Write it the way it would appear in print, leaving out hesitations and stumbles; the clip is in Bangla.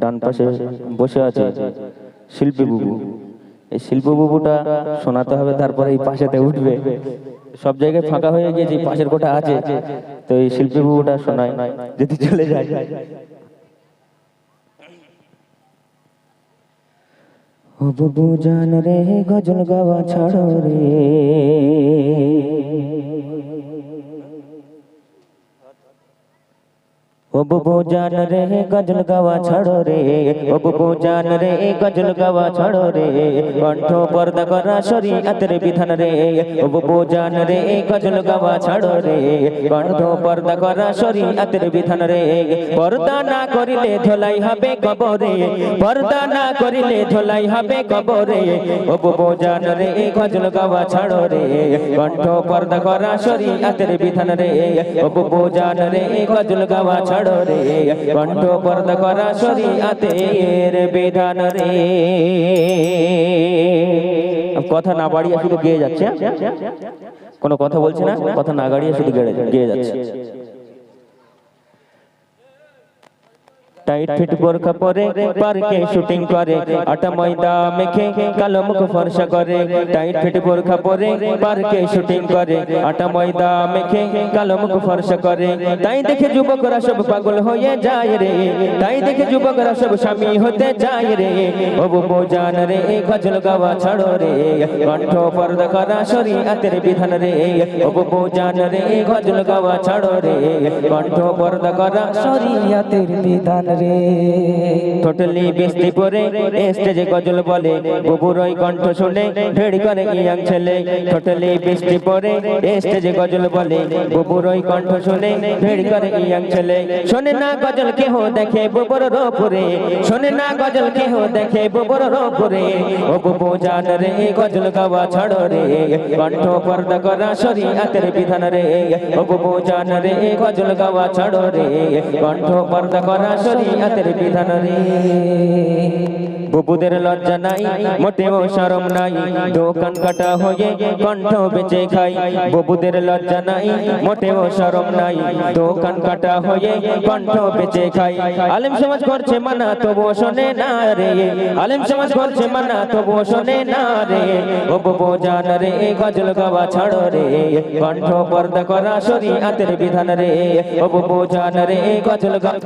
ডান পাশে বসে আছে শিল্পী বুবু। এই শিল্পী বুবুটা শোনাতে হবে, তারপরে এই পাশেতে উঠবে। সব জায়গায় ফাঁকা হয়ে গিয়েছে, পাশের কোটা আছে, তো এই শিল্পী বুবুটা শোনায় যদি চলে যায়। ও বুবু জান রে গজল গাওয়া ছাড়ো রে, ও বুবু জান রে গজল গাওয়া ছাড়ো রে, ও বুবু জান রে গজল গাওয়া ছাড়ো রে, কণ্ঠ পর্দা করা শরীয়তের বিধান রে, ও বুবু জান রে গজল গাওয়া ছাড়ো রে, কণ্ঠ পর্দা করা শরীয়তের বিধান রে, পর্দা না করিলে ধোলাই হবে কবরে, পর্দা না করিলে ধোলাই হবে কবরে, ও বুবু জান রে গজল গাওয়া ছাড়ো রে, কণ্ঠ পর্দা করা শরীয়তের বিধান রে, ও বুবু জান রে গজল গাওয়া ছাড়ো রে, কণ্ঠ পর্দা করা শরীয়তের বিধান রে। কথা না বাড়িয়ে শুধু গেয়ে যাচ্ছে, কোনো কথা বলছে না, কথা না গাড়িয়ে শুধু গেয়ে যাচ্ছে। টাইট ফিট বোরখা পরে পার্কে শুটিং করে, আটা ময়দা মেখে কালো মুখ ফর্সা করে, টাইট ফিট বোরখা পরে পার্কে শুটিং করে, আটা ময়দা মেখে কালো মুখ ফর্সা করে, তাই দেখে যুবকরা সব পাগল হয়ে যায় রে, তাই দেখে যুবকরা সব স্বামী হতে যায় রে, ও বুবু জান রে গজল গাওয়া ছাড়ো রে, কণ্ঠ পর্দা করা শরীয়তের বিধান রে, ও বুবু জান রে গজল গাওয়া ছাড়ো রে, কণ্ঠ পর্দা করা শরীয়তের বিধান রে। টোটালি বেস্তি পরে স্টেজে গজল বলে, বুবুর ওই কণ্ঠ শুনে ভেড় করে ইয়াং ছেলে, টোটালি বেস্তি পরে স্টেজে গজল বলে, বুবুর ওই কণ্ঠ শুনে ভেড় করে ইয়াং ছেলে, শোনে না গজল কেহ দেখে বুবুর রূপরে, শোনে না গজল কেহ দেখে বুবুর রূপরে, ও বুবু জান রে গজল গাওয়া ছাড়ো রে, কণ্ঠ পর্দা করা শরীয়তের বিধান রে, ও বুবু জান রে গজল গাওয়া ছাড়ো রে, কণ্ঠ পর্দা করা শরীয়তের বিধান রে। বুবুদের লজ্জা নাই মোটেও শরম নাই, দোকান কাটা হয়ে কণ্ঠ বেচে খাই, বুবুদের লজ্জা নাই মোটেও শরম নাই, দোকান কাটা হয়ে কণ্ঠ বেচে খাই, আলেম সমাজ করছে মানা তবুও শোনে না রে, আলেম সমাজ করছে মানা তবুও শোনে না রে, ও বুবু জান রে গজল গাওয়া ছাড়ো রে, কণ্ঠ পর্দা করা শরীয়তের বিধান রে, ও বুবু জান রে গজল গাওয়া